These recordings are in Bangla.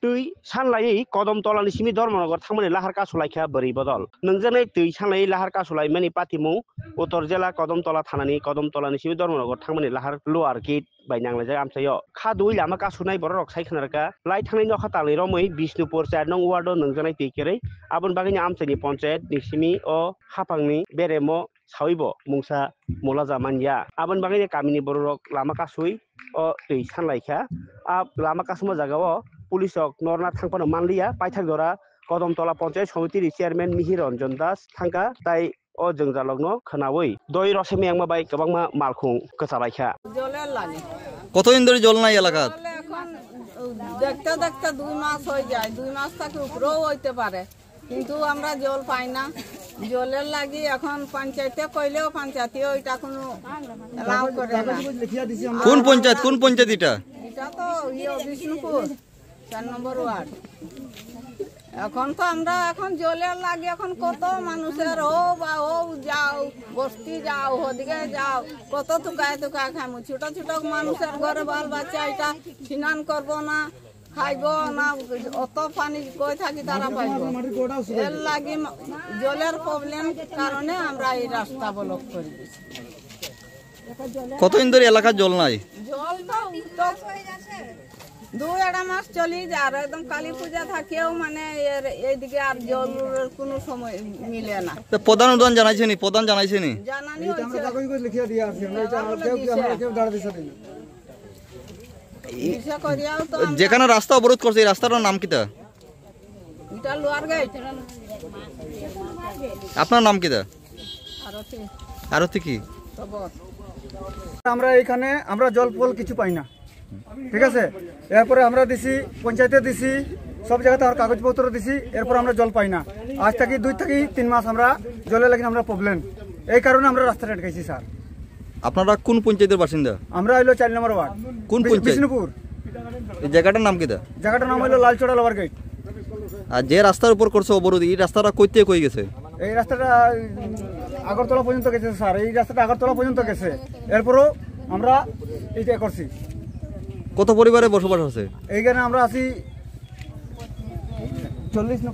tui sanlai Kodamtolani simi Dhormanagar thangmani lahar kasulaikhya bori bodol nungjanai tui sanlai lahar kasulai mani patimung Uttor Jela Kodamtola thanani Kodamtolani simi Dhormanagar thangmani lahar lower gate bai nanglajak amsayo khadui lama kasunai borok saikhanarka lai thangnai nokha talai romoi Bishnupur 4 nong ward o nungjanai tui kerei abon bagini amsaini panchayat ni simi o hapangni beremo sawibo mungsa molaja manya abon bagini kamini borok lama kasui o tui sanlaikha lama kasuma jagao police নরনা থাংপানো মানলিয়া পাইথাক দরা কদমতলা পঞ্চায়েত সমিতির চেয়ারম্যান মিহির রঞ্জন দাস থাঙ্কা তাই ও জংজালগ্ন খনাওই দই রসেমি আংমা বাই গোबांमा মালখুং কচাবাইখা জলের লাগে কতদিন ধরে জল নাই এলাকাত এখন দেখতে দেখতে 2 মাস হয়ে যায় 2 মাস থেকে উপরেও হইতে পারে কিন্তু আমরা জল পাই না জলের লাগি এখন পঞ্চায়েতে কইলেও পঞ্চায়েতে ওইটা কোনো এলাও করে না কোন পঞ্চায়েত এটা এটা তো বিষ্ণুপুর 4 নম্বর ওয়ার্ড এখন তো আমরা এখন জলের লাগে এখন কত মানুষের ও যাও বস্তি যাও ওদিকে যাও কত টুকায় খামু ছোট ছোট মানুষের ঘরে বাল বাচ্চা এটা স্নান করবো না খাইব না অত পানি কই থাকি তারা পাইব এর লাগি জলের প্রবলেম কারণে আমরা এই রাস্তা ব্লক করে দিছি কতদিন ধরে এলাকার জল নাই জল তো 2-2.5 মাস চলি যায় আর একদম কালী পূজা থাকেও মানে এইদিকে আর জলের কোনো সময় মিলে না তো প্রধান জানাইছেনি জানানি হইছে যেখানে রাস্তা অবরোধ করছে এই রাস্তাটার নাম কিটা এটা লোয়ার গেট আপনার নাম কিটা আরতি কি আমরা এখানে আমরা জল ফল কিছু পাই না ঠিক আছে এরপরে আমরা দিছি পঞ্চায়েতে দিছি সব জায়গাতে আর কাগজপত্র দিছি এরপর আমরা জল পাই না আজ থেকে 2 থেকে 3 মাস আমরা জলে লাগি আমরা প্রবলেম এই কারণে আমরা রাস্তাটা আটকাইছি স্যার আপনারা কোন পঞ্চায়েতের বাসিন্দা আমরা হইলো 4 নম্বর ওয়ার্ড কোন পঞ্চায়েত বিষ্ণুপুর এই জায়গাটার নাম কিটা জায়গাটার নাম হইলো লালচড়া লোয়ার গেট আর যে রাস্তার উপর করছে অবরোধ এই রাস্তাটা কই গেছে এই রাস্তাটা আগরতলা পর্যন্ত গেছে স্যার এই রাস্তাটা আগরতলা পর্যন্ত গেছে এরপরও আমরা এইটা করছি কত পরিবারে বসবাস আছে এইখানে আমরা আছি 40 না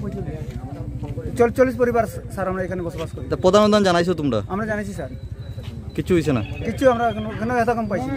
45 পরিবার স্যার আমরা এখানে বসবাস করি প্রধান জানাইছো তোমরা আমরা জানাইছি স্যার কিছু হইছে না কিছু আমরা এখনো এত কম পাইছি